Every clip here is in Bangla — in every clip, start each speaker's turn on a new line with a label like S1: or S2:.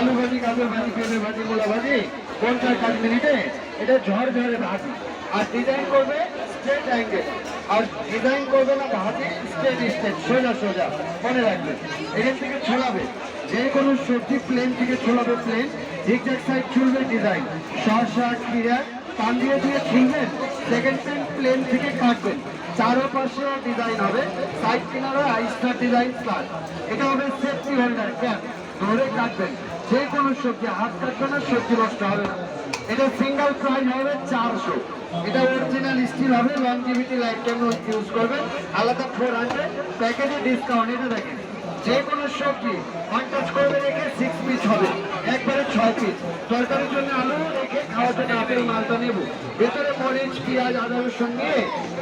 S1: আলু ভাজি, গাজর ভাজি, পেঁপে ভাজি, মূলা ভাজি 50 মিনিটে এটা ঝরঝরে ভাজি। আর ডিজাইন করবে স্ট্রেট অ্যাঙ্গেল, আর ডিজাইন করবে না ভাজি স্ট্রেট স্ট্রেট, সোজা সোজা। মনে রাখবে এখান থেকে ছোলাবে, যে কোনো সবজি প্লেন থেকে ছোলাবে প্লেন, জিগজ্যাগ সাইড চুলবে ডিজাইন, শসা খিরা পান দিয়ে দিয়ে ছিলবেন, সেকেন্ড প্লেন থেকে কাটবেন, চারপাশেও ডিজাইন হবে, সাইড কিনারে আইস্টার ডিজাইন স্টার। এটা হবে সেফটি হোল্ডার ক্যাপ, ধরে কাটবেন, যে কোনো সবজি হাত কাটবে না, সবজি নষ্ট হবে না। এটা সিঙ্গেল প্রাইস হবে 400। এটা অরিজিনাল স্টিল হবে, লংজিভিটি লাইফ টাইম ইউজ করবেন। আলাদা 400 প্যাকেজে ডিসকাউন্ট। এটা দেখেন যে কোনো সবজি কন্টাচ করবে রেখে 6 পিস হবে, একবারে 6 পিস। তরকারির জন্য আলু রেখে খাওয়ার জন্য আপেল মালটা নেব। ভেতরে মরিচ পেঁয়াজ আদা রসুন নিয়ে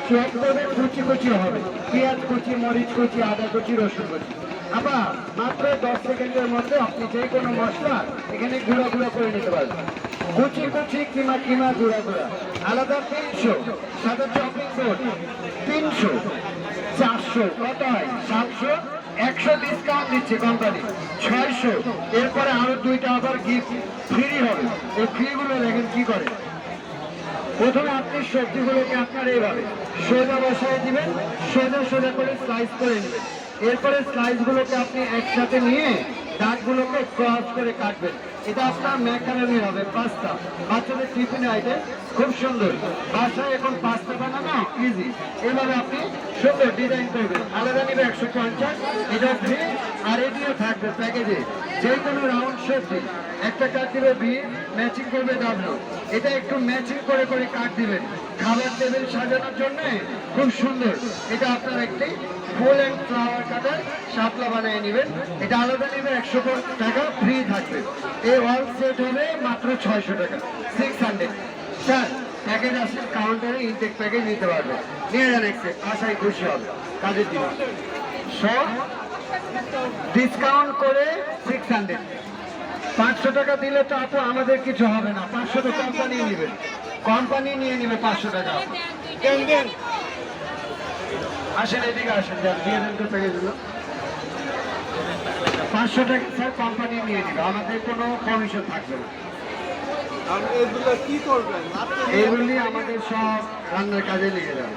S1: চপ করবে, কুচি কুচি হবে, পেঁয়াজ কুচি, মরিচ কুচি, আদা কুচি, রসুন কুচি। আবার মাত্র 10 সেকেন্ডের মধ্যে আপনি যে কোনো মশলা এখানে গুঁড়ো গুঁড়ো করে নিতে পারবেন। কুচি কুচি কিমা কিমা গুঁড়া গুঁড়া আলাদা 300, সাদা চপিং বোর্ড 300, 400, কত হয় 700, 100 ডিসকাউন্ট দিচ্ছে কোম্পানি 600। এরপরে আরো 2টা আবার গিফট ফ্রি হবে। এই ফ্রিগুলো দেখেন কি করে। প্রথমে আপনি সবজিগুলোকে আপনার এইভাবে সোজা বসায় দিবেন, সোজা সোজা করে স্লাইস করে নেবেন। এরপরে স্লাইসগুলোকে আপনি একসাথে নিয়ে দাগগুলোকে ক্রস করে কাটবেন। এটা আপনার ম্যাকারনি হবে, পাস্তা, বাচ্চাদের টিফিন আইটেম, খুব সুন্দর। বাসায় এখন পাস্তা বানানো ইজি। এইভাবে আপনি সুন্দর ডিজাইন করবেন। আলাদা নিবে 150, এটা ফ্রি। আর এটিও থাকবে প্যাকেজে, যে কোনো রাউন্ড সবজি একটা কাট দিবে বি, ম্যাচিং করবে ডাব্লু। এটা একটু ম্যাচিং করে করে কাট দিবেন, খাবার টেবিল সাজানোর জন্য খুব সুন্দর। এটা আপনার একটি ফুল অ্যান্ড ফ্লাওয়ার কাটার শাপলা বানিয়ে নেবেন। এটা আলাদা নেবে 100 টাকা, ফ্রি থাকবে। এই অল সেট হবে মাত্র 600 টাকা, 600। স্যার প্যাকেজ আসলে কাউন্টারে ইনটেক প্যাকেজ নিতে পারবে, নিয়ে যান এক্সেট, আশায় খুশি হবে কাজের দিন। সব ডিসকাউন্ট করে 600। 500 টাকা দিলে তো আপু আমাদের কিছু হবে না, 500 তো কোম্পানি নেবে, কোম্পানি নিয়ে নেবে 500 টাকা। আসেন এদিকে আসেন, দিয়ে দেন তো প্যাকেজগুলো। 500 টাকা স্যার কোম্পানি নিয়ে নেবে, আমাদের কোনো কমিশন থাকবে না।
S2: এগুলো কি করবেন?
S1: এগুলি আমাদের সব রান্নার কাজে লেগে যাবে।